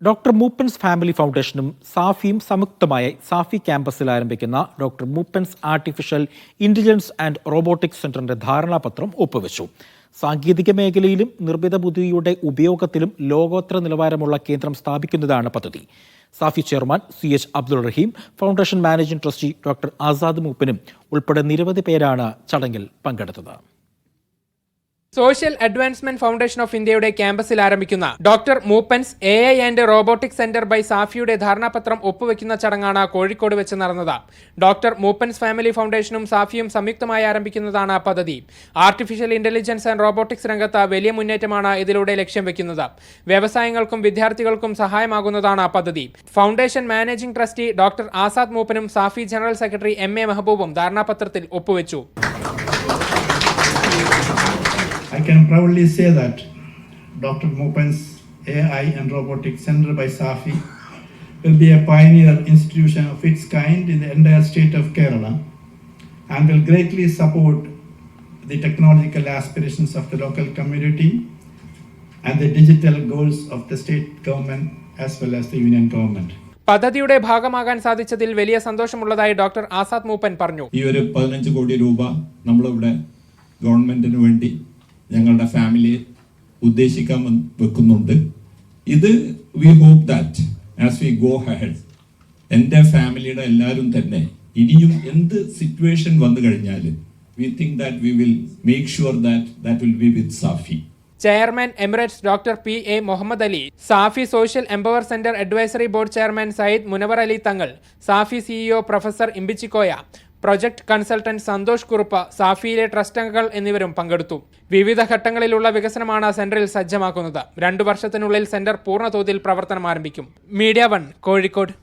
Doctor Moopen's family ഫൗണ്ടേഷനും സാഫിയും സംയുക്തമായി സാഫി ക്യാമ്പസിൽ ആരംഭിക്കുന്ന doctor Moopen's artificial intelligence and robotics സെന്ററിന്റെ ധാരണാപത്രം ഒപ്പുവെച്ചു. സാങ്കേതിക മേഖലയിലും നിർമ്മിത ബുദ്ധിയുടെ ഉപയോഗത്തിലും ലോകോത്തര നിലവാരമുള്ള കേന്ദ്രം സ്ഥാപിക്കുന്നതാണ് പദ്ധതി. Safi chairman CH Abdul Raheem, foundation managing trustee doctor Azad മൂപ്പനും ഉൾപ്പെടെ നിരവധി പേരാണ് ചടങ്ങിൽ പങ്കെടുത്തത്. സോഷ്യൽ അഡ്വാൻസ്മെന്റ് ഫൗണ്ടേഷൻ ഓഫ് ഇന്ത്യയുടെ ക്യാമ്പസിൽ ആരംഭിക്കുന്ന doctor Moopen's AI and robotics centre by സാഫിയുടെ ധാരണാപത്രം ഒപ്പുവെക്കുന്ന ചടങ്ങാണ് കോഴിക്കോട് വെച്ച് നടന്നത്. ഡോക്ടർ മൂപ്പൻസ് ഫാമിലി ഫൗണ്ടേഷനും സാഫിയും സംയുക്തമായി ആരംഭിക്കുന്നതാണ് പദ്ധതി. ആർട്ടിഫിഷ്യൽ ഇന്റലിജൻസ് ആൻഡ് റോബോട്ടിക്സ് രംഗത്ത് വലിയ മുന്നേറ്റമാണ് ഇതിലൂടെ ലക്ഷ്യം വെക്കുന്നത്. വ്യവസായങ്ങൾക്കും വിദ്യാർത്ഥികൾക്കും സഹായമാകുന്നതാണ് പദ്ധതി. Foundation managing trustee doctor Azad മൂപ്പനും സാഫി ജനറൽ സെക്രട്ടറി MA മെഹബൂബും ധാരണാപത്രത്തിൽ ഒപ്പുവെച്ചു. I can proudly say that Dr. Moopen's AI and Robotics Center by Safi will be a pioneer institution of its kind in the entire state of Kerala and will greatly support the technological aspirations of the local community and the digital goals of the state government as well as the union government. പദ്ധതിയുടെ ഭാഗമാകാൻ സാധിച്ചതിൽ വലിയ സന്തോഷമുള്ളതായി doctor Azad മൂപ്പൻ പറഞ്ഞു. ഈ ഒരു 15 കോടി രൂപ നമ്മളിവിടെ ഗവൺമെന്റിന് വേണ്ടി ഞങ്ങളുടെ ഫാമിലിയെ ഉദ്ദേശിക്കാൻ വെക്കുന്നുണ്ട്. ഇത് we hope that as we go ahead എൻ്റെ ഫാമിലിയുടെ എല്ലാവരും തന്നെ ഇനിയും എന്ത് സിറ്റുവേഷൻ വന്നു കഴിഞ്ഞാൽ we think that we will make sure that will be with Safi. Chairman emeritus doctor PA Muhammad Ali, Safi social empower centre advisory board chairman Sayyid Munavvar Ali Thangal, Safi CEO professor Imbichikoya, project consultant Santosh Kurup, സാഫിയിലെ trust അംഗങ്ങൾ എന്നിവരും പങ്കെടുത്തു. വിവിധ ഘട്ടങ്ങളിലുള്ള വികസനമാണ് സെന്ററിൽ സജ്ജമാക്കുന്നത്. 2 വർഷത്തിനുള്ളിൽ സെന്റർ പൂർണ്ണതോതിൽ പ്രവർത്തനം ആരംഭിക്കും. മീഡിയ 1 കോഴിക്കോട്.